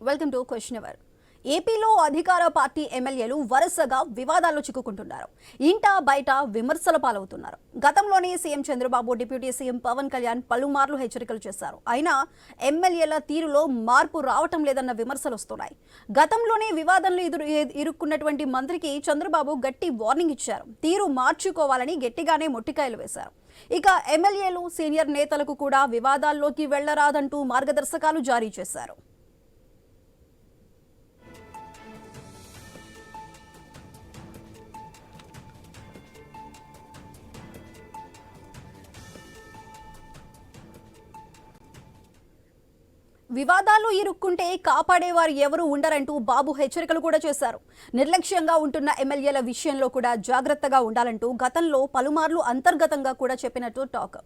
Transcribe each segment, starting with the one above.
Welcome to question hour. ఏపీలో అధికార party ఎమ్మెల్యేలు వరుసగా వివాదాల్లో చిక్కుకుంటున్నారు. ఇంటా బయట విమర్శల పాలవుతున్నారు. గతంలోనే CM Chandrababu, deputy CM Pawan Kalyan పలుమార్లు హెచ్చరికలు చేశారు. అయినా ఎమ్మెల్యేల తీరులో మార్పు రావటం లేదన్న విమర్శలు వస్తున్నాయి. గతంలోనే వివాదంలో ఇరుక్కున్నటువంటి మంత్రికి చంద్రబాబు గట్టి వార్నింగ్ ఇచ్చారు. తీరు మార్చుకోవాలని గట్టిగానే మొట్టికాయలు వేశారు. ఇక ఎమ్మెల్యేలు, సీనియర్ నేతలకు కూడా వివాదాల్లోకి వెళ్లరాదంటూ మార్గదర్శకాలు జారీ చేశారు. వివాదాలు ఇరుక్కుంటే కాపాడేవారు ఎవరు ఉండరంటూ బాబు హెచ్చరికలు కూడా చేశారు. నిర్లక్ష్యంగా ఉంటున్న ఎమ్మెల్యేల విషయంలో కూడా జాగ్రత్తగా ఉండాలంటూ గతంలో పలుమార్లు అంతర్గతంగా కూడా చెప్పినట్టు టాక్.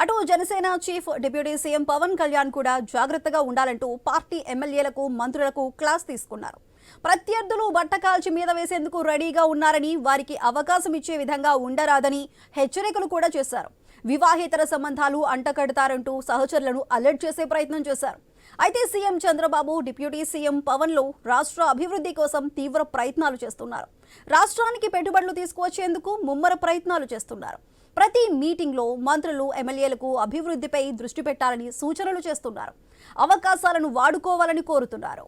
అటు Janasena chief deputy CM Pawan Kalyan కూడా జాగ్రత్తగా ఉండాలంటూ పార్టీ ఎమ్మెల్యేలకు, మంత్రులకు క్లాస్ తీసుకున్నారు. ప్రత్యర్థులు బట్టకాల్చి మీద వేసేందుకు రెడీగా ఉన్నారని, వారికి అవకాశం ఇచ్చే విధంగా ఉండరాదని హెచ్చరికలు కూడా చేశారు. వివాహేతర సంబంధాలు అంటకడతారంటూ సహచరులను అలర్ట్ చేసే ప్రయత్నం చేశారు. అయితే సీఎం చంద్రబాబు, డిప్యూటీ సీఎం పవన్లు రాష్ట్ర అభివృద్ధి కోసం తీవ్ర ప్రయత్నాలు చేస్తున్నారు. రాష్ట్రానికి పెట్టుబడులు తీసుకువచ్చేందుకు ముమ్మర ప్రయత్నాలు చేస్తున్నారు. ప్రతి మీటింగ్లో మంత్రులు ఎమ్మెల్యేలకు అభివృద్ధిపై దృష్టి పెట్టాలని సూచనలు చేస్తున్నారు. అవకాశాలను వాడుకోవాలని కోరుతున్నారు.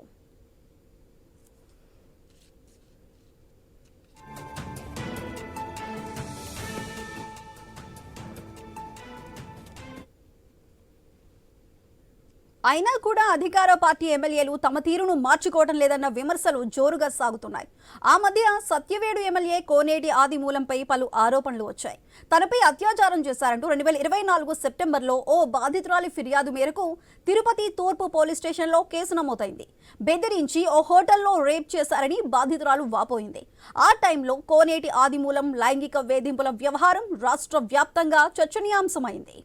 అయినా కూడా అధికార పార్టీ ఎమ్మెల్యేలు తమ తీరును మార్చుకోవడం లేదన్న విమర్శలు జోరుగా సాగుతున్నాయి. ఆ మధ్య సత్యవేడు ఎమ్మెల్యే కోనేటి ఆదిమూలంపై పలు ఆరోపణలు వచ్చాయి. తనపై అత్యాచారం చేశారంటూ 2024 సెప్టెంబర్లో ఓ బాధితురాలి ఫిర్యాదు మేరకు తిరుపతి తూర్పు పోలీస్ స్టేషన్లో కేసు నమోదైంది. బెదిరించి ఓ హోటల్లో రేప్ చేశారని బాధితురాలు వాపోయింది. ఆ టైంలో కోనేటి ఆదిమూలం లైంగిక వేధింపుల వ్యవహారం రాష్ట్ర వ్యాప్తంగా చర్చనీయాంశమైంది.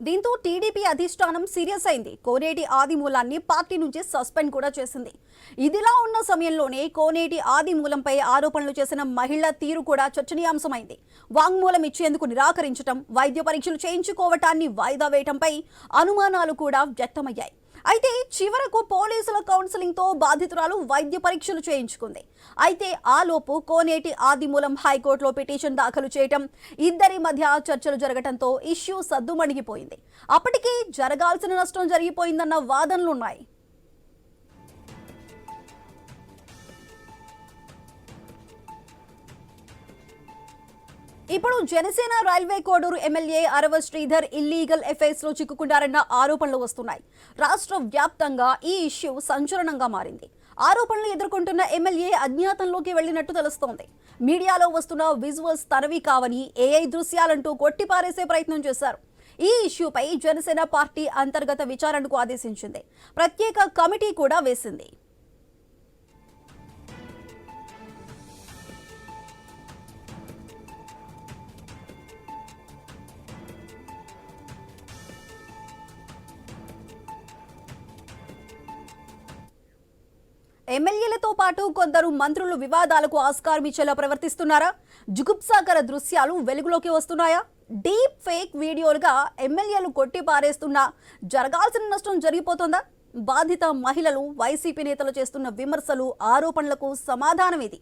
దీంతో టీడీపీ అధిష్టానం సీరియస్ అయింది. కోనేటి ఆదిమూలాన్ని పార్టీ నుంచి సస్పెండ్ కూడా చేసింది. ఇదిలా ఉన్న సమయంలోనే కోనేటి ఆదిమూలంపై ఆరోపణలు చేసిన మహిళ తీరు కూడా చర్చనీయాంశమైంది. వాంగ్మూలం ఇచ్చేందుకు నిరాకరించడం, వైద్య పరీక్షలు చేయించుకోవటాన్ని వాయిదా వేయటంపై అనుమానాలు కూడా వ్యక్తమయ్యాయి. అయితే చివరకు పోలీసుల కౌన్సిలింగ్తో బాధితురాలు వైద్య పరీక్షలు చేయించుకుంది. అయితే ఆలోపు కోనేటి ఆదిమూలం హైకోర్టులో పిటిషన్ దాఖలు చేయటం, ఇద్దరి మధ్య చర్చలు జరగటంతో ఇష్యూ సద్దుమణిగిపోయింది. అప్పటికీ జరగాల్సిన నష్టం జరిగిపోయిందన్న వాదనలున్నాయి. ఇప్పుడు జనసేన రైల్వే కోడూరు ఎమ్మెల్యే అరవ శ్రీధర్ ఇల్లీగల్ ఎఫైర్స్ లో చిక్కుకున్నారన్న ఆరోపణలు వస్తున్నాయి. రాష్ట్ర వ్యాప్తంగా ఈ ఇష్యూ సంచలనంగా మారింది. ఆరోపణలు ఎదుర్కొంటున్న ఎమ్మెల్యే అజ్ఞాతంలోకి వెళ్లినట్టు తెలుస్తోంది. మీడియాలో వస్తున్న విజువల్స్ తనవి కావని, ఏఐ దృశ్యాలంటూ కొట్టిపారేసే ప్రయత్నం చేశారు. ఈ ఇష్యూపై జనసేన పార్టీ అంతర్గత విచారణకు ఆదేశించింది. ప్రత్యేక కమిటీ కూడా వేసింది. ఎమ్మెల్యేలతో పాటు కొందరు మంత్రులు వివాదాలకు ఆస్కారం ఇచ్చేలా ప్రవర్తిస్తున్నారా? జుగుప్సాకర దృశ్యాలు వెలుగులోకి వస్తున్నాయా? డీప్ ఫేక్ వీడియోలుగా ఎమ్మెల్యేలు కొట్టి పారేస్తున్నా జరగాల్సిన నష్టం జరిగిపోతుందా? బాధిత మహిళలు, వైసీపీ నేతలు చేస్తున్న విమర్శలు, ఆరోపణలకు సమాధానం ఇది.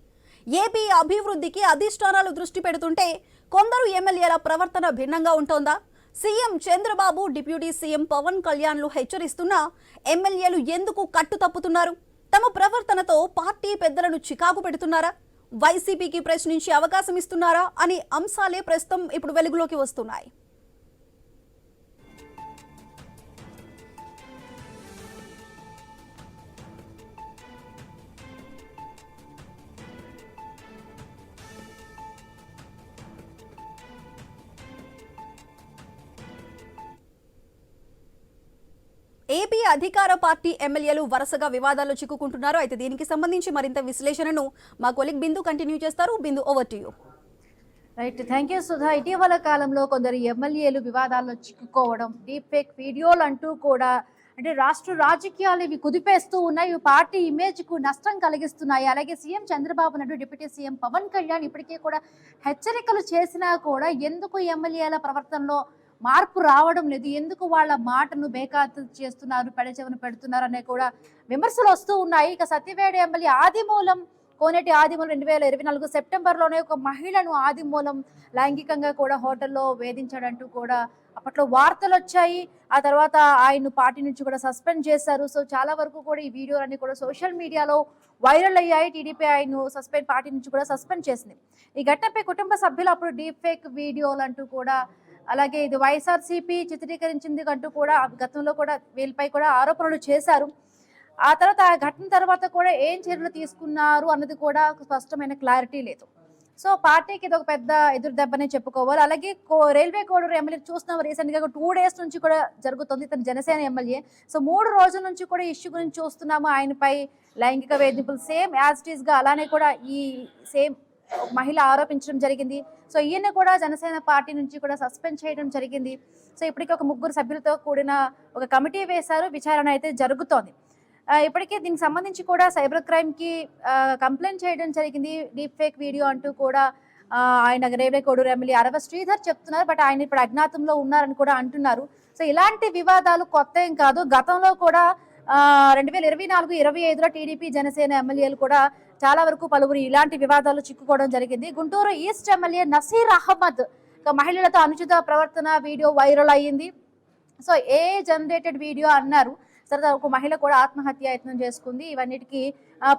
ఏపీ అభివృద్ధికి అధిష్టానాలు దృష్టి పెడుతుంటే కొందరు ఎమ్మెల్యేల ప్రవర్తన భిన్నంగా ఉంటోందా? CM Chandrababu, deputy CM Pawan కళ్యాణ్లు హెచ్చరిస్తున్నా ఎమ్మెల్యేలు ఎందుకు కట్టు తప్పుతున్నారు? తమ ప్రవర్తనతో పార్టీ పెద్దలను చికాకు పెడుతున్నారా? వైసీపీకి ప్రశ్నించే అవకాశం ఇస్తున్నారా అనే అంశాలే ప్రస్తుతం ఇప్పుడు వెలుగులోకి వస్తున్నాయి. ఏపీ అధికార పార్టీ ఎమ్మెల్యేలు వరుసగా వివాదాల్లో చిక్కుకుంటున్నారు. అయితే దీనికి సంబంధించి మరింత విశ్లేషణను మా కొలీగ్ బిందు కంటిన్యూ చేస్తారు. Bindu, over to you. Right, thank you Sudha. ఇటీవల కాలంలో కొందరు ఎమ్మెల్యేలు వివాదాల్లో చిక్కుకోవడం, డీప్ ఫేక్ వీడియోలు అంటూ కూడా అంటే రాష్ట్ర రాజకీయాలు ఇవి కుదిపేస్తూ ఉన్నాయి, ఇవి పార్టీ ఇమేజ్కు నష్టం కలిగిస్తున్నాయి. అలాగే CM Chandrababu Naidu, deputy CM Pawan Kalyan ఇప్పటికే కూడా హెచ్చరికలు చేసినా కూడా ఎందుకు ఎమ్మెల్యేల ప్రవర్తనలో మార్పు రావడం లేదు, ఎందుకు వాళ్ళ మాటను బేఖాతరు చేస్తున్నారు, పెడచెవిన పెడుతున్నారు అనే కూడా విమర్శలు వస్తూ ఉన్నాయి. ఇక సత్యవేడు ఎమ్మెల్యే ఆదిమూలం కోనేటి ఆదిమూలం 2024 సెప్టెంబర్లోనే ఒక మహిళను ఆదిమూలం లైంగికంగా కూడా హోటల్లో వేధించాడంటూ కూడా అప్పట్లో వార్తలు వచ్చాయి. ఆ తర్వాత ఆయన పార్టీ నుంచి కూడా సస్పెండ్ చేశారు. సో చాలా వరకు కూడా ఈ వీడియోలన్నీ కూడా సోషల్ మీడియాలో వైరల్ అయ్యాయి. టీడీపీ ఆయన పార్టీ నుంచి కూడా సస్పెండ్ చేసింది. ఈ ఘటనపై కుటుంబ సభ్యులు అప్పుడు డీప్ ఫేక్ వీడియోలు అంటూ కూడా, అలాగే ఇది వైఎస్ఆర్సీపీ చిత్రీకరించింది అంటూ కూడా గతంలో కూడా వీళ్ళపై కూడా ఆరోపణలు చేశారు. ఆ తర్వాత ఆ ఘటన తర్వాత కూడా ఏం చర్యలు తీసుకున్నారు అన్నది కూడా స్పష్టమైన క్లారిటీ లేదు. సో పార్టీకి ఇది ఒక పెద్ద ఎదురు దెబ్బనే చెప్పుకోవాలి. అలాగే రైల్వే కోడూరు ఎమ్మెల్యే చూస్తున్నాం, రీసెంట్ గా 2 days నుంచి కూడా జరుగుతుంది. ఇతను జనసేన ఎమ్మెల్యే. సో 3 రోజుల నుంచి కూడా ఇష్యూ గురించి చూస్తున్నాము. ఆయనపై లైంగిక వేధింపులు సేమ్ యాజ్ ఇట్ ఈస్ గా అలానే కూడా ఈ సేమ్ మహిళ ఆరోపించడం జరిగింది. సో ఈయన కూడా జనసేన పార్టీ నుంచి కూడా సస్పెండ్ చేయడం జరిగింది. సో ఇప్పటికీ ఒక 3 సభ్యులతో కూడిన ఒక కమిటీ వేశారు, విచారణ అయితే జరుగుతోంది. ఇప్పటికే దీనికి సంబంధించి కూడా సైబర్ క్రైమ్కి కంప్లైంట్ చేయడం జరిగింది. డీప్ ఫేక్ వీడియో అంటూ కూడా ఆయన రైల్వే కోడూరు ఎమ్మెల్యే అరవ శ్రీధర్ చెప్తున్నారు. బట్ ఆయన ఇప్పుడు అజ్ఞాతంలో ఉన్నారని కూడా అంటున్నారు. సో ఇలాంటి వివాదాలు కొత్త ఏం కాదు. గతంలో కూడా 2024-25లో టీడీపీ జనసేన ఎమ్మెల్యేలు కూడా చాలా వరకు పలువురు ఇలాంటి వివాదాలు చిక్కుకోవడం జరిగింది. గుంటూరు ఈస్ట్ ఎమ్మెల్యే నసీర్ అహ్మద్ మహిళలతో అనుచిత ప్రవర్తన వీడియో వైరల్ అయ్యింది. సో ఏ జనరేటెడ్ వీడియో అన్నారు. తర్వాత ఒక మహిళ కూడా ఆత్మహత్య యత్నం చేసుకుంది. ఇవన్నిటికీ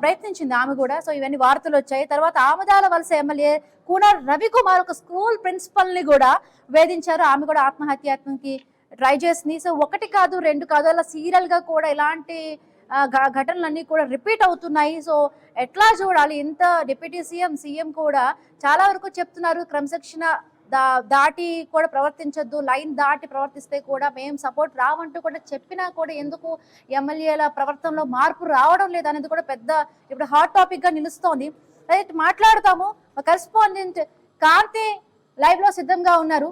ప్రయత్నించింది ఆమె కూడా. సో ఇవన్నీ వార్తలు వచ్చాయి. తర్వాత ఆమదాల వలస ఎమ్మెల్యే కూన రవికుమార్ ఒక స్కూల్ ప్రిన్సిపల్ ని కూడా వేధించారు. ఆమె కూడా ఆత్మహత్య యత్నంకి ట్రై చేసింది. సో 1 కాదు 2 కాదు, అలా సీరియల్ గా కూడా ఇలాంటి ఘటనలన్నీ కూడా రిపీట్ అవుతున్నాయి. సో ఎట్లా చూడాలి? ఇంత డిప్యూటీ సీఎం కూడా చాలా వరకు చెప్తున్నారు క్రమశిక్షణ దాటి కూడా ప్రవర్తించొద్దు, లైన్ దాటి ప్రవర్తిస్తే కూడా మేము సపోర్ట్ రావంటూ కూడా చెప్పినా కూడా ఎందుకు ఎమ్మెల్యేల ప్రవర్తనలో మార్పు రావడం లేదనేది కూడా పెద్ద ఇప్పుడు హాట్ టాపిక్ గా నిలుస్తోంది. రైట్, మాట్లాడతాము. కరెస్పాండెంట్ కాంతి లైవ్ లో సిద్ధంగా ఉన్నారు.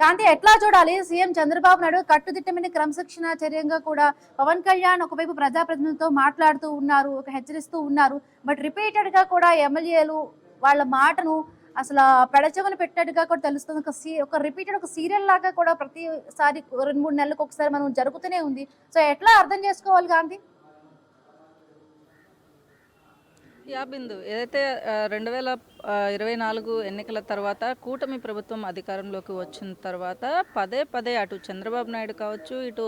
కాంతి, ఎట్లా చూడాలి? సీఎం చంద్రబాబు నాయుడు కట్టుదిట్టమైన క్రమశిక్షణ చర్యంగా కూడా పవన్ కళ్యాణ్ ఒకవైపు ప్రజాప్రతినిధులతో మాట్లాడుతూ ఉన్నారు, హెచ్చరిస్తూ ఉన్నారు. బట్ రిపీటెడ్ గా కూడా ఎమ్మెల్యేలు వాళ్ళ మాటను అసలు పెడచెవలు పెట్టినట్టుగా కూడా తెలుస్తుంది. ఒక రిపీటెడ్ ఒక సీరియల్ లాగా కూడా ప్రతిసారి 2-3 నెలలకు ఒకసారి మనం జరుగుతూనే ఉంది. సో ఎట్లా అర్థం చేసుకోవాలి గాంధీ? బిందు, ఏదైతే 2024 ఎన్నికల తర్వాత కూటమి ప్రభుత్వం అధికారంలోకి వచ్చిన తర్వాత పదే అటు చంద్రబాబు నాయుడు కావచ్చు, ఇటు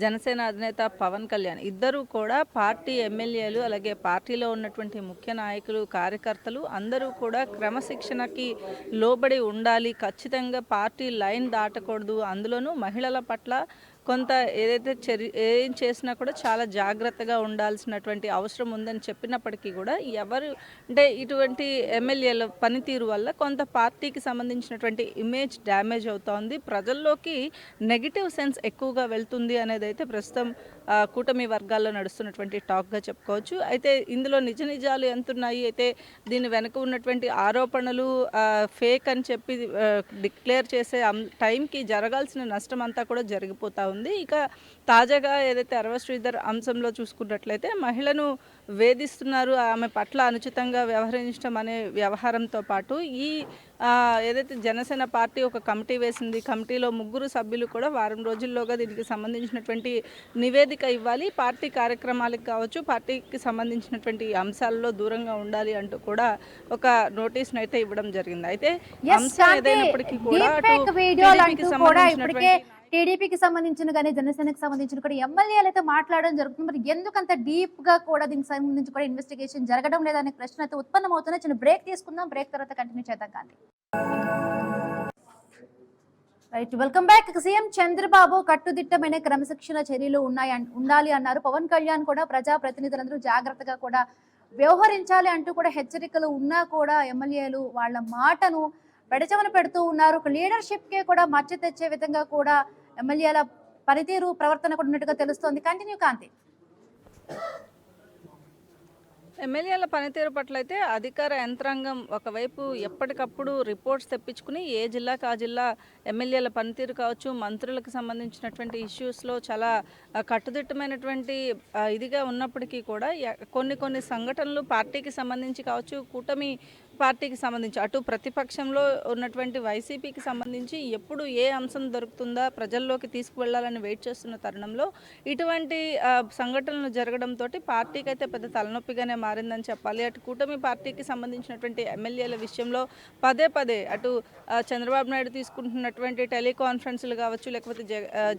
జనసేన అధినేత పవన్ కళ్యాణ్ ఇద్దరు కూడా పార్టీ ఎమ్మెల్యేలు, అలాగే పార్టీలో ఉన్నటువంటి ముఖ్య నాయకులు, కార్యకర్తలు అందరూ కూడా క్రమశిక్షణకి లోబడి ఉండాలి, ఖచ్చితంగా పార్టీ లైన్ దాటకూడదు, అందులోనూ మహిళల పట్ల కొంత ఏదైతే ఏం చేసినా కూడా చాలా జాగ్రత్తగా ఉండాల్సినటువంటి అవసరం ఉందని చెప్పినప్పటికీ కూడా ఎవరు అంటే ఇటువంటి ఎమ్మెల్యేల పనితీరు వల్ల కొంత పార్టీకి సంబంధించినటువంటి ఇమేజ్ డ్యామేజ్ అవుతోంది, ప్రజల్లోకి నెగిటివ్ సెన్స్ ఎక్కువగా వెళ్తుంది అనేది అయితే ప్రస్తుతం కూటమి వర్గాల్లో నడుస్తున్నటువంటి టాక్గా చెప్పుకోవచ్చు. అయితే ఇందులో నిజాలు ఎంతున్నాయి, అయితే దీని వెనుక ఉన్నటువంటి ఆరోపణలు ఫేక్ అని చెప్పి డిక్లేర్ చేసే టైంకి జరగాల్సిన నష్టం అంతా కూడా జరిగిపోతూ ఉంది. ఇక తాజాగా ఏదైతే అరవ శ్రీధర్ అంశంలో చూసుకున్నట్లయితే మహిళను వేధిస్తున్నారు, ఆమె పట్ల అనుచితంగా వ్యవహరించడం అనే వ్యవహారంతో పాటు ఈ ఏదైతే జనసేన పార్టీ ఒక కమిటీ వేసింది, కమిటీలో 3 సభ్యులు కూడా వారం రోజుల్లోగా దీనికి సంబంధించినటువంటి నివేదిక ఇవ్వాలి, పార్టీ కార్యక్రమాలకు కావచ్చు, పార్టీకి సంబంధించినటువంటి అంశాలలో దూరంగా ఉండాలి అంటూ కూడా ఒక నోటీస్ను అయితే ఇవ్వడం జరిగింది. అయితే అంశం ఏదైనప్పటికీ కూడా టీడీపీకి సంబంధించిన కానీ జనసేనకి సంబంధించిన కూడా ఎమ్మెల్యేలు అయితే మాట్లాడడం జరుగుతుంది. మరి ఎందుకంత డీప్ గా కూడా దీనికి సంబంధించి కూడా ఇన్వెస్టిగేషన్ జరగడం లేదనే ప్రశ్న అయితే ఉత్పన్నమవుతుంది. చిన్న బ్రేక్ తీసుకుందాం, బ్రేక్ తర్వాత కంటిన్యూ చేద్దాం. కానీ right, welcome back. CM Chandrababu కట్టుదిట్టమైన క్రమశిక్షణ చర్యలు ఉండాలి అన్నారు. పవన్ కళ్యాణ్ కూడా ప్రజాప్రతినిధులందరూ జాగ్రత్తగా కూడా వ్యవహరించాలి అంటూ కూడా హెచ్చరికలు ఉన్నా కూడా ఎమ్మెల్యేలు వాళ్ళ మాటను పెడచెవిన పెడుతూ ఉన్నారు. ఒక లీడర్షిప్ కే కూడా మచ్చ తెచ్చే విధంగా కూడా ఎమ్మెల్యేల పనితీరు ప్రవర్తన కూడా ఉన్నట్టుగా తెలుస్తోంది. కంటిన్యూ కాంతి. ఎమ్మెల్యేల పనితీరు పట్ల అయితే అధికార యంత్రాంగం ఒకవైపు ఎప్పటికప్పుడు రిపోర్ట్స్ తెప్పించుకుని ఏ జిల్లాకు ఆ జిల్లా ఎమ్మెల్యేల పనితీరు కావచ్చు, మంత్రులకు సంబంధించినటువంటి ఇష్యూస్లో చాలా కట్టుదిట్టమైనటువంటి ఇదిగా ఉన్నప్పటికీ కూడా కొన్ని సంఘటనలు పార్టీకి సంబంధించి కావచ్చు, కూటమి పార్టీకి సంబంధించి అటు ప్రతిపక్షంలో ఉన్నటువంటి వైసీపీకి సంబంధించి ఎప్పుడు ఏ అంశం దొరుకుతుందా ప్రజల్లోకి తీసుకువెళ్లాలని వెయిట్ చేస్తున్న తరుణంలో ఇటువంటి సంఘటనలు జరగడంతో పార్టీకి అయితే పెద్ద తలనొప్పిగానే మారిందని చెప్పాలి. అటు కూటమి పార్టీకి సంబంధించినటువంటి ఎమ్మెల్యేల విషయంలో పదే అటు చంద్రబాబు నాయుడు తీసుకుంటున్నటువంటి టెలికాన్ఫరెన్స్లు కావచ్చు, లేకపోతే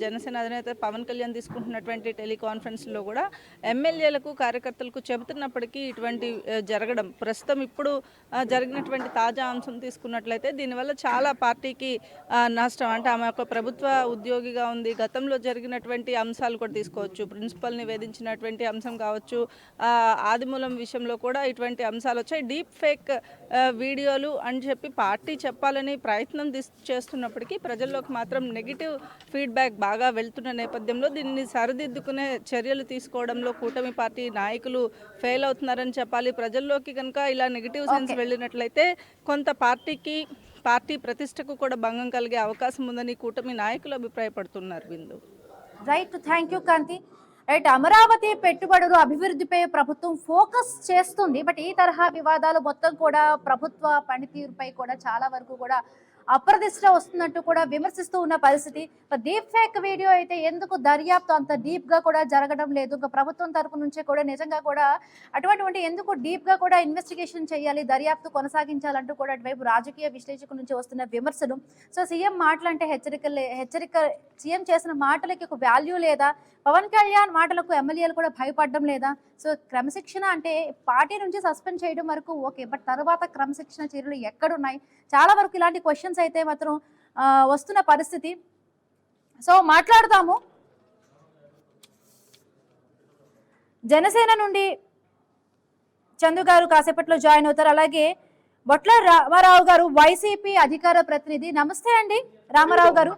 జనసేన అధినేత పవన్ కళ్యాణ్ తీసుకుంటున్నటువంటి టెలికాన్ఫరెన్స్లో కూడా ఎమ్మెల్యేలకు కార్యకర్తలకు చెబుతున్నప్పటికీ ఇటువంటి జరగడం ప్రస్తుతం ఇప్పుడు జరిగినటువంటి తాజా అంశం తీసుకున్నట్లయితే దీనివల్ల చాలా పార్టీకి నష్టం. అంటే ఆమె ఒక ప్రభుత్వ ఉద్యోగిగా ఉంది, గతంలో జరిగినటువంటి అంశాలు కూడా తీసుకోవచ్చు, ప్రిన్సిపల్ని వేధించినటువంటి అంశం కావచ్చు, ఆదిమూలం విషయంలో కూడా ఇటువంటి అంశాలు వచ్చాయి. డీప్ ఫేక్ వీడియోలు అని చెప్పి పార్టీ చెప్పాలని ప్రయత్నం చేస్తున్నప్పటికీ ప్రజల్లోకి మాత్రం నెగిటివ్ ఫీడ్బ్యాక్ బాగా వెళ్తున్న నేపథ్యంలో దీన్ని సరిదిద్దుకునే చర్యలు తీసుకోవడంలో కూటమి పార్టీ నాయకులు ఫెయిల్ అవుతున్నారని చెప్పాలి. ప్రజల్లోకి కనుక ఇలా నెగిటివ్ సెన్స్ వెళ్ళినట్లయితే కొంత పార్టీ ప్రతిష్టకు కూడా భంగం కలిగే అవకాశం ఉందని కూటమి నాయకులు అభిప్రాయపడుతున్నారు. Bindu right, thank you Kanthi. Right, Amaravati పెట్టుబడులు అభివృద్ధిపై ప్రభుత్వం ఫోకస్ చేస్తుంది. బట్ ఈ తరహా వివాదాలు మొత్తం కూడా ప్రభుత్వ పనితీరుపై కూడా చాలా వరకు కూడా అప్రదిష్ట వస్తున్నట్టు కూడా విమర్శిస్తూ ఉన్న పరిస్థితి. డీప్ ఫేక్ వీడియో అయితే ఎందుకు దర్యాప్తు అంత డీప్ గా కూడా జరగడం లేదు? ఇంకా ప్రభుత్వం తరపు నుంచే కూడా నిజంగా కూడా అటువంటి ఎందుకు డీప్ గా కూడా ఇన్వెస్టిగేషన్ చేయాలి, దర్యాప్తు కొనసాగించాలంటూ కూడా అటువైపు రాజకీయ విశ్లేషకుల నుంచి వస్తున్న విమర్శలు. సో సీఎం మాటలంటే హెచ్చరిక సీఎం చేసిన మాటలకి ఒక వాల్యూ లేదా? పవన్ కళ్యాణ్ మాటలకు ఎమ్మెల్యేలు కూడా భయపడడం లేదా? సో క్రమశిక్షణ అంటే పార్టీ నుంచి సస్పెండ్ చేయడం వరకు ఓకే, బట్ తర్వాత క్రమశిక్షణ చర్యలు ఎక్కడున్నాయి? చాలా వరకు ఇలాంటి క్వశ్చన్స్ అయితే మాత్రం వస్తున్న పరిస్థితి. సో మాట్లాడదాము. జనసేన నుండి చందు గారు కాసేపట్లో జాయిన్ అవుతారు. అలాగే బొట్ల రామారావు గారు వైసీపీ అధికార ప్రతినిధి. నమస్తే అండి రామారావు గారు.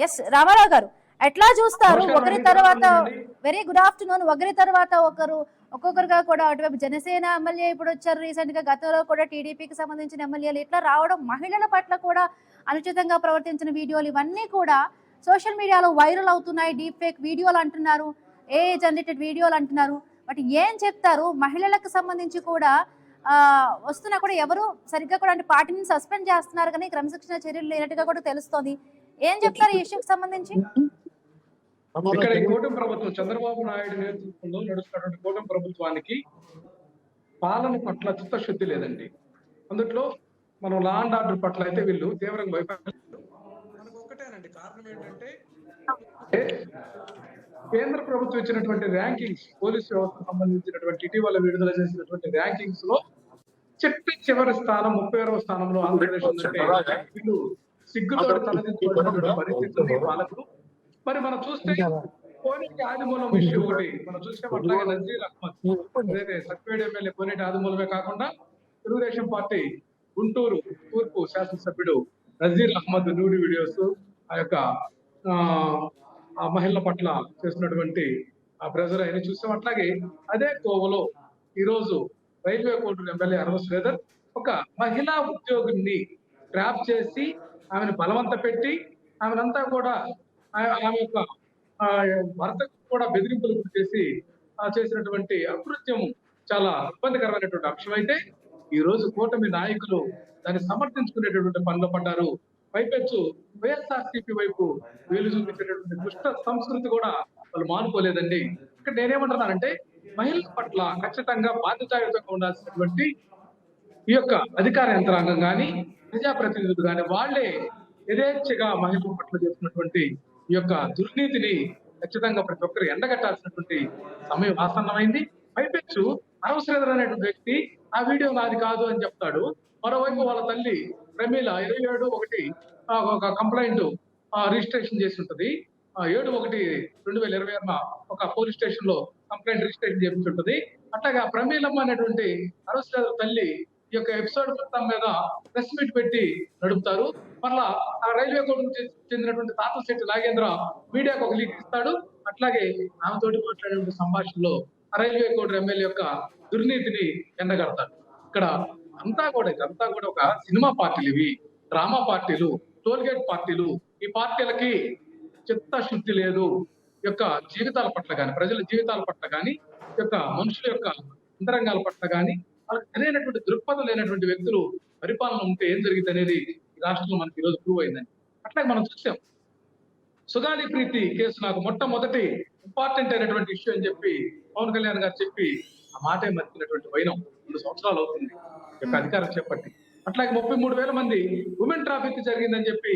ఎస్ రామారావు గారు, ఎట్లా చూస్తారు? ఒకరి తర్వాత వెరీ గుడ్ ఆఫ్టర్నూన్. ఒకరి తర్వాత ఒక్కొక్కరుగా కూడా అటువైపు జనసేన ఎమ్మెల్యే ఇప్పుడు వచ్చారు, రీసెంట్ గా గతంలో కూడా టీడీపీకి సంబంధించిన ఎమ్మెల్యేలు ఇట్లా రావడం, మహిళల పట్ల కూడా అనుచితంగా ప్రవర్తించిన వీడియోలు ఇవన్నీ కూడా సోషల్ మీడియాలో వైరల్ అవుతున్నాయి. డీప్ ఫేక్ వీడియోలు అంటున్నారు, ఏఐ జనరేటెడ్ వీడియోలు అంటున్నారు. బట్ ఏం చెప్తారు? మహిళలకు సంబంధించి కూడా వస్తున్నా కూడా ఎవరు సరిగ్గా కూడా అంటే పార్టీని సస్పెండ్ చేస్తున్నారు కానీ క్రమశిక్షణ చర్యలు లేనట్టుగా కూడా తెలుస్తోంది. ఏం చెప్తారు ఈ ఇష్యూకి సంబంధించి? ఇక్కడ ఈ కూటమి ప్రభుత్వం చంద్రబాబు నాయుడు నేతృత్వంలో నడుస్తున్నటువంటి కూటమి ప్రభుత్వానికి పాలన పట్ల చిత్తశుద్ధి లేదండి. అందుట్లో మనం లా అండ్ ఆర్డర్ పట్ల అయితే వీళ్ళు తీవ్రంగా భయపడలేదు. మనకు ఒక్కటేనండి కారణం ఏంటంటే కేంద్ర ప్రభుత్వం ఇచ్చినటువంటి ర్యాంకింగ్స్, పోలీసు వ్యవస్థకు సంబంధించినటువంటి ఇటీవల విడుదల చేసినటువంటి ర్యాంకింగ్స్ లో చివరి స్థానం 31వ స్థానంలో ఆంధ్రప్రదేశ్ ఉందంటే వీళ్ళు సిగ్గుతో తలదించుకోవాల్సిన పరిస్థితి ఉంది పాలకులు. మరి మనం చూస్తే కోనేటి ఆదిమూలం విషయం ఒకటి మనం చూసాం. అట్లాగే నజీర్ అహ్మద్ ఏదైతే సర్వేడ్ ఎమ్మెల్యే కోనేటి ఆదిమూలమే కాకుండా తెలుగుదేశం పార్టీ గుంటూరు తూర్పు శాసనసభ్యుడు నజీర్ అహ్మద్ నూడి వీడియోస్ ఆ యొక్క ఆ మహిళల పట్ల చేసినటువంటి ఆ ప్రెజర్ అయినా చూసాం. అట్లాగే అదే కోవలో ఈరోజు రైల్వే కోర్టు ఎమ్మెల్యే అరవ శ్రీధర్ ఒక మహిళా ఉద్యోగిని ట్రాప్ చేసి ఆమెను బలవంత పెట్టి ఆమెనంతా కూడా ఆమె యొక్క భర్తకు కూడా బెదిరింపులు చేసి చేసినటువంటి అకృత్యం చాలా ఇబ్బందికరమైనటువంటి అంశం. అయితే ఈ రోజు కూటమి నాయకులు దాన్ని సమర్థించుకునేటటువంటి పనిలో పడ్డారు. పైపెచ్చు వైఎస్ఆర్సీపీ వైపు వేలు చూపించేటటువంటి దుష్ట సంస్కృతి కూడా వాళ్ళు మానుకోలేదండి. ఇక్కడ నేనేమంటున్నానంటే మహిళల పట్ల ఖచ్చితంగా బాధ్యతాయుతంగా ఉండాల్సినటువంటి ఈ యొక్క అధికార యంత్రాంగం కానీ ప్రజాప్రతినిధులు కానీ వాళ్లే యథేచ్ఛగా మహిళల పట్ల చేస్తున్నటువంటి ఈ యొక్క దుర్నీతిని ఖచ్చితంగా ప్రతి ఒక్కరు ఎండగట్టాల్సినటువంటి సమయం ఆసన్నమైంది. పైపెచ్చు అరవ శ్రీధర్ అనేటువంటి వ్యక్తి ఆ వీడియో నాది కాదు అని చెప్తాడు. మరోవైపు వాళ్ళ తల్లి ప్రమీల 27/1 ఒక కంప్లైంట్ రిజిస్ట్రేషన్ చేసి ఉంటది. 7/1/2026 ఒక పోలీస్ స్టేషన్ లో కంప్లైంట్ రిజిస్ట్రేషన్ చేసి ఉంటది. అట్లాగా ప్రమీలమ్మ అనేటువంటి అరవ శ్రీధర్ తల్లి ఈ యొక్క ఎపిసోడ్ మొత్తం మీద ప్రెస్ మీట్ పెట్టి నడుపుతారు. మళ్ళా ఆ రైల్వే కోర్టుకు చెందినటువంటి తాతశెట్టి నాగేంద్ర మీడియాకు ఒక లీక్ ఇస్తాడు. అట్లాగే ఆమెతోటి మాట్లాడే సంభాషణలో ఆ రైల్వే కోర్టు ఎమ్మెల్యే యొక్క దుర్నీతిని ఎండగడతాడు. ఇక్కడ ఇదంతా కూడా ఒక సినిమా పార్టీలు, ఇవి డ్రామా పార్టీలు, టోల్గేట్ పార్టీలు. ఈ పార్టీలకి చిత్తశుద్ధి లేదు. ఈ యొక్క జీవితాల పట్ల కానీ, ప్రజల జీవితాల పట్ల కానీ, ఈ యొక్క మనుషుల యొక్క అంతరంగాల పట్ల కానీ వాళ్ళకి సరైనటువంటి దృక్పథం లేనటువంటి వ్యక్తులు పరిపాలన ఉంటే ఏం జరిగింది అనేది ఈ రాష్ట్రంలో మనకి ఈరోజు ప్రూవ్ అయిందని. అట్లాగే మనం చూసాం. సుగాలి ప్రీతి కేసు నాకు మొట్టమొదటి ఇంపార్టెంట్ అయినటువంటి ఇష్యూ అని చెప్పి పవన్ కళ్యాణ్ గారు చెప్పి ఆ మాటే మర్చినటువంటి వైనం 2 సంవత్సరాలు అవుతుంది ఈ యొక్క అధికారం చేపట్టి. అట్లాగే 33,000 మంది ఉమెన్ ట్రాఫిక్ జరిగిందని చెప్పి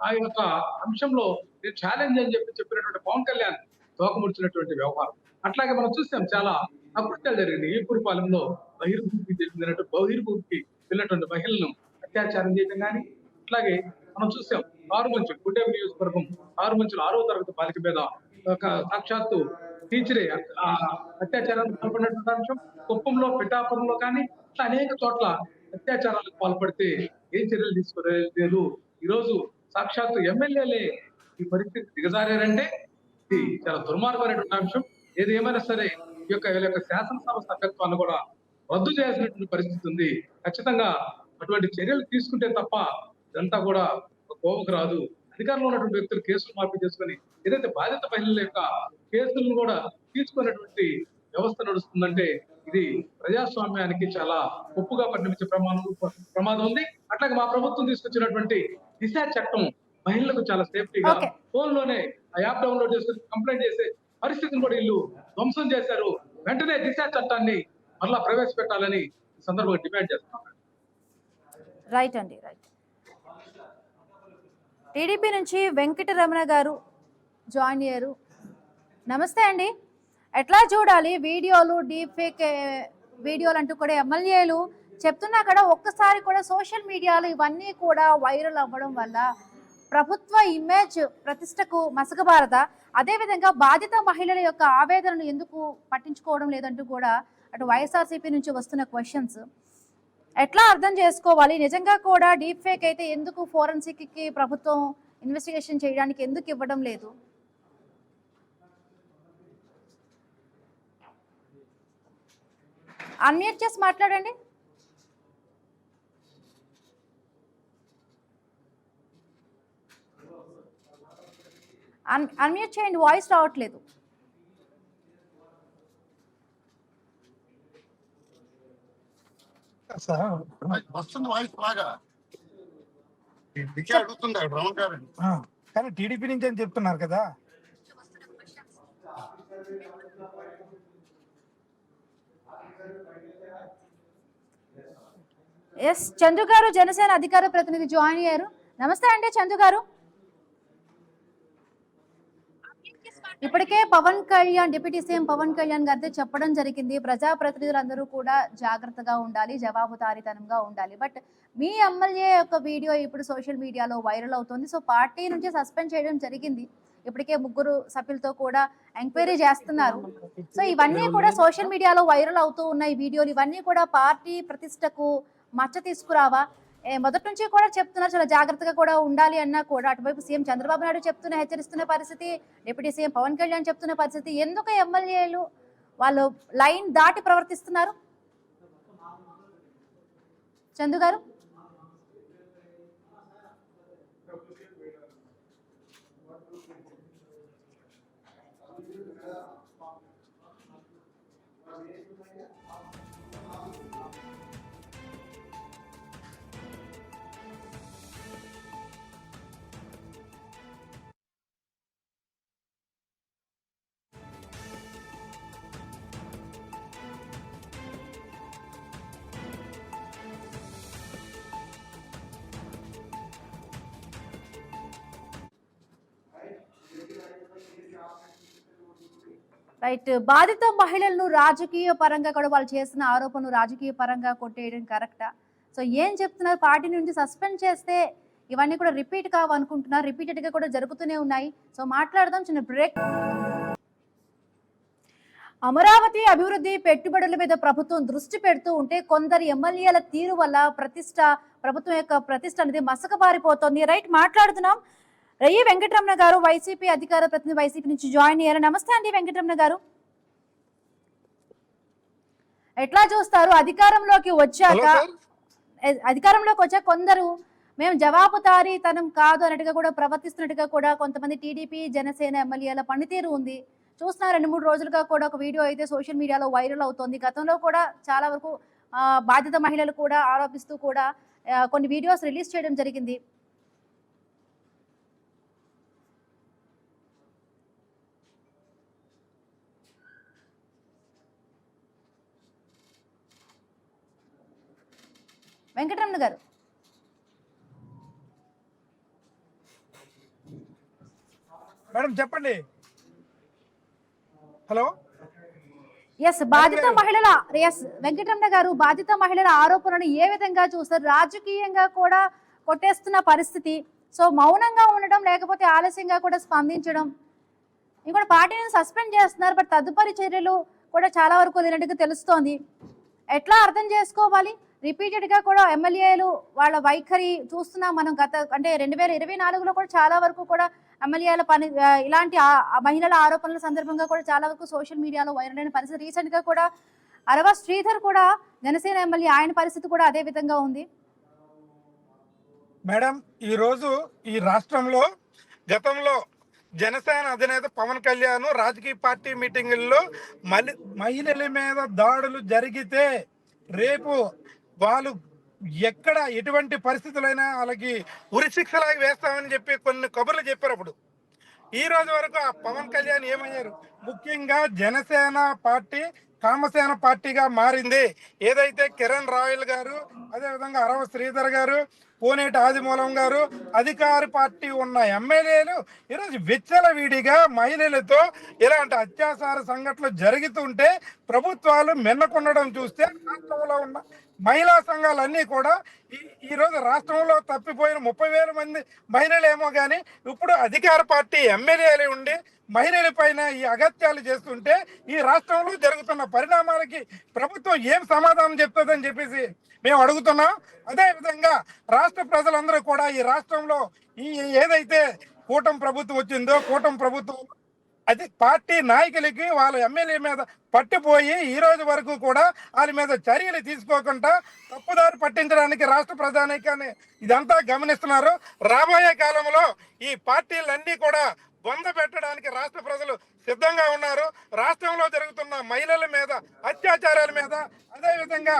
ఆ యొక్క అంశంలో నేను ఛాలెంజ్ అని చెప్పినటువంటి పవన్ కళ్యాణ్ తోకముడిచినటువంటి వ్యవహారం. అట్లాగే మనం చూసాం చాలా అకృత్యాలు జరిగింది. ఈపురపాలెంలో బహిర్భూమికి వెళ్ళినటువంటి మహిళలను అత్యాచారం చేయడం కానీ, అట్లాగే మనం చూసాం ఆరుమంచులు గుడ్డేపు నియోజకవర్గం ఆరుమంచులు 6వ తరగతి బాలిక మీద ఒక సాక్షాత్తు టీచరే అత్యాచారానికి పాల్పడినటువంటి అంశం. కుప్పంలో, పిఠాపురంలో కానీ ఇట్లా అనేక చోట్ల అత్యాచారాలకు పాల్పడితే ఏం చర్యలు తీసుకోలేదు. ఈరోజు సాక్షాత్తు ఎమ్మెల్యేలే ఈ పరిస్థితి దిగజారంటే ఇది చాలా దుర్మార్గమైనటువంటి అంశం. ఏది ఏమైనా సరే వీళ్ళ యొక్క శాసనసభ సభ్యత్వాన్ని కూడా రద్దు చేయాల్సినటువంటి పరిస్థితి ఉంది. ఖచ్చితంగా అటువంటి చర్యలు తీసుకుంటే తప్ప ఇదంతా కూడా కోవకు రాదు. అధికారంలో ఉన్నటువంటి వ్యక్తులు కేసులు మార్పు చేసుకొని ఏదైతే బాధిత మహిళల యొక్క కేసులను కూడా తీసుకున్నటువంటి వ్యవస్థ నడుస్తుందంటే ఇది ప్రజాస్వామ్యానికి చాలా ఒప్పుగా పరిణమించే ప్రమాదం ఉంది. అట్లాగే మా ప్రభుత్వం తీసుకొచ్చినటువంటి దిశ చట్టం మహిళలకు చాలా సేఫ్టీగా ఫోన్ లోనే ఆ యాప్ డౌన్లోడ్ చేసుకుని కంప్లైంట్ చేసే పరిస్థితిని కూడా వీళ్ళు ధ్వంసం చేశారు. వెంటనే దిశ చట్టాన్ని మరలా ప్రవేశపెట్టాలని ఈ సందర్భంగా డిమాండ్ చేస్తున్నాం. రైట్ అండి, రైట్. టీడీపీ నుంచి వెంకటరమణ గారు జాయిన్ అయ్యారు. నమస్తే అండి. ఎట్లా చూడాలి వీడియోలు, డీప్ ఫేక్ వీడియోలు అంటూ కూడా ఎమ్మెల్యేలు చెప్తున్నా కూడా ఒక్కసారి కూడా సోషల్ మీడియాలో ఇవన్నీ కూడా వైరల్ అవ్వడం వల్ల ప్రభుత్వ ఇమేజ్ ప్రతిష్టకు మసకబారదా? అదేవిధంగా బాధిత మహిళల యొక్క ఆవేదనను ఎందుకు పట్టించుకోవడం లేదంటూ కూడా అటు వైఎస్ఆర్సీపీ నుంచి వస్తున్న క్వశ్చన్స్ ఎట్లా అర్థం చేసుకోవాలి? నిజంగా కూడా డీప్ ఫేక్ అయితే ఎందుకు ఫోరెన్సిక్కి ప్రభుత్వం ఇన్వెస్టిగేషన్ చేయడానికి ఎందుకు ఇవ్వడం లేదు? అన్మ్యూట్ చేసి మాట్లాడండి. అన్మ్యూట్ చేయండి, వాయిస్ రావట్లేదు. వస్తుంది వాయిస్ బాగా అడుగుతుంది రావణ్ గారు. కానీ టీడీపీ నుంచి అని చెప్తున్నారు కదా. ఎస్, చందు గారు జనసేన అధికార ప్రతినిధి జాయిన్ అయ్యారు. నమస్తే అండి చందు గారు. ఇప్పటికే పవన్ కళ్యాణ్, డిప్యూటీ సీఎం పవన్ కళ్యాణ్ గారితో చెప్పడం జరిగింది, ప్రజాప్రతినిధులందరూ కూడా జాగ్రత్తగా ఉండాలి, జవాబుదారీతనంగా ఉండాలి. బట్ మీ ఎమ్మెల్యే యొక్క వీడియో ఇప్పుడు సోషల్ మీడియాలో వైరల్ అవుతుంది. సో పార్టీ నుంచి సస్పెండ్ చేయడం జరిగింది. ఇప్పటికే 3 సభ్యులతో కూడా ఎంక్వైరీ చేస్తున్నారు. సో ఇవన్నీ కూడా సోషల్ మీడియాలో వైరల్ అవుతూ ఉన్నాయి వీడియోలు. ఇవన్నీ కూడా పార్టీ ప్రతిష్టకు మచ్చ తీసుకురావా? మొదటి నుంచి కూడా చెప్తున్నారు చాలా జాగ్రత్తగా కూడా ఉండాలి అన్నా కూడా అటువైపు సీఎం చంద్రబాబు నాయుడు హెచ్చరిస్తున్న పరిస్థితి, డిప్యూటీ సీఎం పవన్ కళ్యాణ్ చెప్తున్న పరిస్థితి. ఎందుకు ఎమ్మెల్యేలు వాళ్ళు లైన్ దాటి ప్రవర్తిస్తున్నారు? చందు గారు. రైట్. బాధిత మహిళలను రాజకీయ పరంగా కూడా వాళ్ళు చేసిన ఆరోపణలు రాజకీయ పరంగా కొట్టేయడం కరెక్టా? సో ఏం చెప్తున్నారు? పార్టీ నుంచి సస్పెండ్ చేస్తే ఇవన్నీ కూడా రిపీట్ కావనుకుంటున్నారు, రిపీటెడ్గా కూడా జరుగుతూనే ఉన్నాయి. సో మాట్లాడదాం, చిన్న బ్రేక్. అమరావతి అభివృద్ధి పెట్టుబడుల మీద ప్రభుత్వం దృష్టి పెడుతూ ఉంటే కొందరు ఎమ్మెల్యేల తీరు వల్ల ప్రభుత్వం యొక్క ప్రతిష్ట అనేది మసకబారిపోతోంది. రైట్, మాట్లాడుతున్నాం. రయ్యి వెంకటరమణ గారు వైసీపీ అధికార ప్రతినిధి, వైసీపీ నుంచి జాయిన్ అయ్యారు. నమస్తే అండి వెంకటరమణ గారు. ఎట్లా చూస్తారు అధికారంలోకి వచ్చాక కొందరు మేము జవాబుదారీతనం కాదు అన్నట్టుగా కూడా ప్రవర్తిస్తున్నట్టుగా కూడా కొంతమంది టీడీపీ జనసేన ఎమ్మెల్యేల పనితీరు ఉంది. చూసిన 2-3 రోజులుగా కూడా ఒక వీడియో అయితే సోషల్ మీడియాలో వైరల్ అవుతోంది. గతంలో కూడా చాలా వరకు బాధిత మహిళలు కూడా ఆరోపిస్తూ కూడా కొన్ని వీడియోస్ రిలీజ్ చేయడం జరిగింది. వెంకటరమణ గారు, మేడం చెప్పండి. హలో, వెంకటరమణ గారు, బాధిత మహిళల ఆరోపణలను ఏ విధంగా చూస్తారు? రాజకీయంగా కూడా కొట్టేస్తున్న పరిస్థితి. సో మౌనంగా ఉండడం, లేకపోతే ఆలస్యంగా కూడా స్పందించడం, ఇంకోటి పార్టీని సస్పెండ్ చేస్తున్నారు. బట్ తదుపరి చర్యలు కూడా చాలా వరకు లేనట్టుగా తెలుస్తోంది. ఎట్లా అర్థం చేసుకోవాలి? రిపీటెడ్ గా కూడా ఎమ్మెల్యేలు వాళ్ళ వైఖరి చూస్తున్నాం మనం. అంటే 2024లో కూడా చాలా వరకు కూడా ఎమ్మెల్యేల ఇలాంటి మహిళల ఆరోపణల సందర్భంగా కూడా చాలా వరకు సోషల్ మీడియాలో వైరల్ అయిన పరిస్థితి. రీసెంట్ గా కూడా అరవ శ్రీధర్ కూడా జనసేన ఎమ్మెల్యే, ఆయన పరిస్థితి కూడా అదే విధంగా ఉంది. మేడం, ఈ రోజు ఈ రాష్ట్రంలో గతంలో జనసేన అధినేత పవన్ కళ్యాణ్ రాజకీయ పార్టీ మీటింగుల్లో మహిళల మీద దాడులు జరిగితే రేపు వాళ్ళు ఎక్కడ ఎటువంటి పరిస్థితులైనా వాళ్ళకి ఉరిశిక్షలాగా వేస్తామని చెప్పి కొన్ని కబుర్లు చెప్పారు. అప్పుడు ఈ రోజు వరకు ఆ పవన్ కళ్యాణ్ ఏమయ్యారు? ముఖ్యంగా జనసేన పార్టీ కామసేన పార్టీగా మారింది. ఏదైతే కిరణ్ రాయల్ గారు, అదేవిధంగా అరవ శ్రీధర్ గారు, కోనేటి ఆదిమూలం గారు, అధికార పార్టీ ఉన్న ఎమ్మెల్యేలు ఈరోజు విచ్చలవిడిగా మహిళలతో ఇలాంటి అత్యాచార సంఘటనలు జరుగుతుంటే ప్రభుత్వాలు మిన్నకుండడం చూస్తే రాష్ట్రంలో ఉన్న మహిళా సంఘాలన్నీ కూడా ఈరోజు రాష్ట్రంలో తప్పిపోయిన 30,000 మంది మహిళలేమో కానీ ఇప్పుడు అధికార పార్టీ ఎమ్మెల్యేలు ఉండి మహిళల పైన ఈ అగత్యాలు చేస్తుంటే ఈ రాష్ట్రంలో జరుగుతున్న పరిణామాలకి ప్రభుత్వం ఏం సమాధానం చెప్తుందని చెప్పేసి మేము అడుగుతున్నాం. అదేవిధంగా రాష్ట్ర ప్రజలందరూ కూడా ఈ రాష్ట్రంలో ఏదైతే కూటమి ప్రభుత్వం వచ్చిందో, కూటమి ప్రభుత్వం అది పార్టీ నాయకులకి వాళ్ళ ఎమ్మెల్యే మీద పట్టిపోయి ఈ రోజు వరకు కూడా వాళ్ళ మీద చర్యలు తీసుకోకుండా తప్పుదారి పట్టించడానికి రాష్ట్ర ప్రజానీకాన్ని ఇదంతా గమనిస్తున్నారు. రాబోయే కాలంలో ఈ పార్టీలన్నీ కూడా బొంద పెట్టడానికి రాష్ట్ర ప్రజలు సిద్ధంగా ఉన్నారు. రాష్ట్రంలో జరుగుతున్న మహిళల మీద అత్యాచారాల మీద, అదేవిధంగా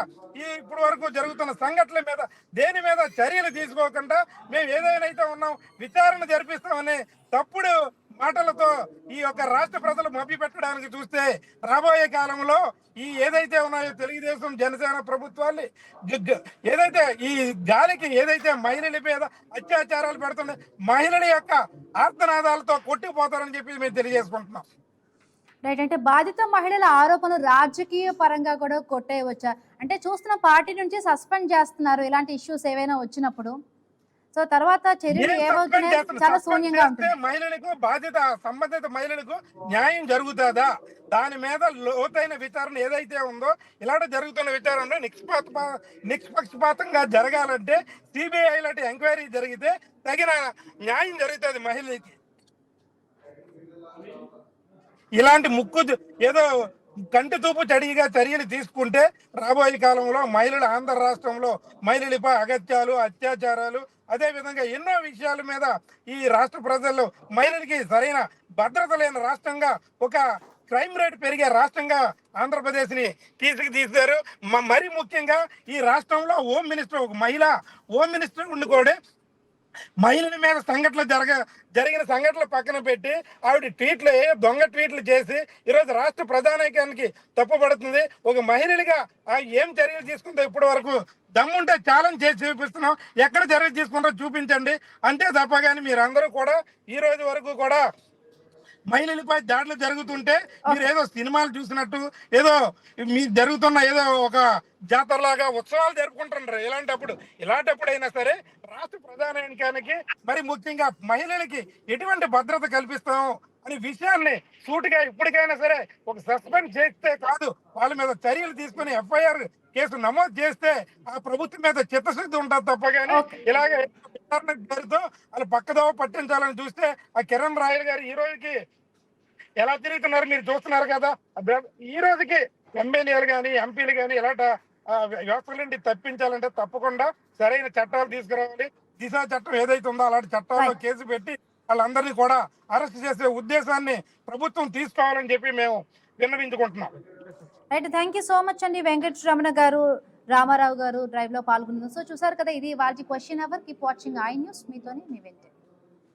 ఇప్పుడు వరకు జరుగుతున్న సంఘటనల మీద దేని మీద చర్యలు తీసుకోకుండా మేము ఏదైనా ఉన్నాం విచారణ జరిపిస్తామని తప్పుడు మాటలతో ఈ యొక్క రాష్ట్ర ప్రజలు మభ్య పెట్టడానికి చూస్తే రాబోయే కాలంలో ఈ ఏదైతే ఉన్నాయో తెలుగుదేశం జనసేన ప్రభుత్వాన్ని ఏదైతే ఈ గాలికి ఏదైతే మహిళల మీద అత్యాచారాలు పెడుతున్నాయి మహిళల యొక్క ఆర్తనాదాలతో కొట్టిపోతారని చెప్పి మేము తెలియజేసుకుంటున్నాం. రైట్, అంటే బాధిత మహిళల ఆరోపణలు రాజకీయ పరంగా కూడా కొట్టేయవచ్చా? అంటే చూస్తున్న పార్టీ నుంచి సస్పెండ్ చేస్తున్నారు ఇలాంటి ఇష్యూస్ ఏవైనా వచ్చినప్పుడు. సో తర్వాత చర్యలు ఏమవుతున్నాయి చాలా శూన్యంగా ఉంటుంది. మహిళలకు సంబంధిత మహిళలకు న్యాయం జరుగుతుందా? దాని మీద లోతైన విచారణ ఏదైతే ఉందో ఇలాంటి జరుగుతున్న విచారణ నిష్పక్షపాతంగా జరగాలంటే సిబిఐ లాంటి ఎంక్వైరీ జరిగితే తగిన న్యాయం జరుగుతుంది మహిళలకి. ఇలాంటి ఏదో కంటి తూపు చడిగా చర్యలు తీసుకుంటే రాబోయే కాలంలో మహిళలు ఆంధ్ర రాష్ట్రంలో మహిళలపై అగత్యాలు, అత్యాచారాలు, అదే విధంగా ఎన్నో విషయాల మీద ఈ రాష్ట్ర ప్రజల్లో మహిళలకి సరైన భద్రత లేని రాష్ట్రంగా, ఒక క్రైమ్ రేట్ పెరిగే రాష్ట్రంగా ఆంధ్రప్రదేశ్ ని తీశారు. మరి ముఖ్యంగా ఈ రాష్ట్రంలో హోమ్ మినిస్టర్, ఒక మహిళ హోమ్ మినిస్టర్ ఉండి కూడా మహిళల మీద జరిగిన సంఘటనలు పక్కన పెట్టి ఆవిడ ట్వీట్లు దొంగ ట్వీట్లు చేసి ఈరోజు రాష్ట్ర ప్రధానికానికి తప్పుపడుతుంది. ఒక మహిళలుగా ఏం చర్యలు తీసుకుందో ఇప్పటి వరకు దమ్ముంటే ఛాలెంజ్ చేసి చూపిస్తున్నాం. ఎక్కడ చర్యలు తీసుకుంటారో చూపించండి అంతే తప్ప. కానీ మీరందరూ కూడా ఈ రోజు వరకు కూడా మహిళలపై దాడులు జరుగుతుంటే మీరు ఏదో సినిమాలు చూసినట్టు ఏదో మీ జరుగుతున్న ఏదో ఒక జాతరలాగా ఉత్సవాలు జరుపుకుంటున్నారు. ఇలాంటప్పుడైనా సరే రాష్ట్ర ప్రధానానికి మరి ముఖ్యంగా మహిళలకి ఎటువంటి భద్రత కల్పిస్తాం అనే విషయాన్ని సూటిగా ఇప్పటికైనా సరే ఒక సస్పెండ్ చేస్తే కాదు, వాళ్ళ మీద చర్యలు తీసుకుని ఎఫ్ఐఆర్ కేసు నమోదు చేస్తే ఆ ప్రభుత్వం మీద చిత్తశుద్ధి ఉంటుంది తప్ప కానీ ఇలాగే విచారణ పేరుతో వాళ్ళు పక్కదోవ పట్టించాలని చూస్తే ఆ కిరణ్ రాయల్ గారు ఈ రోజుకి ఎలా తిరుగుతున్నారు మీరు చూస్తున్నారు కదా. ఈ రోజుకి ఎమ్మెల్యేలు కానీ ఎంపీలు కానీ ఇలాంటి వ్యవస్థల నుండి తప్పించాలంటే తప్పకుండా సరైన చట్టాలు తీసుకురావాలి. దిశా చట్టం ఏదైతే ఉందో అలాంటి చట్టాల్లో కేసు పెట్టి వాళ్ళందరినీ కూడా అరెస్ట్ చేసే ఉద్దేశాన్ని ప్రభుత్వం తీసుకోవాలని చెప్పి మేము విన్నవించుకుంటున్నాం. Right, thank you so much అండి వెంకటరమణ గారు, రామారావు గారు డ్రైవ్ లో పాల్గొన్నారు. సో చూసారు కదా, ఇది వాళ్ళ question hour. Keep watching i news. మీతోని మీ వెంట.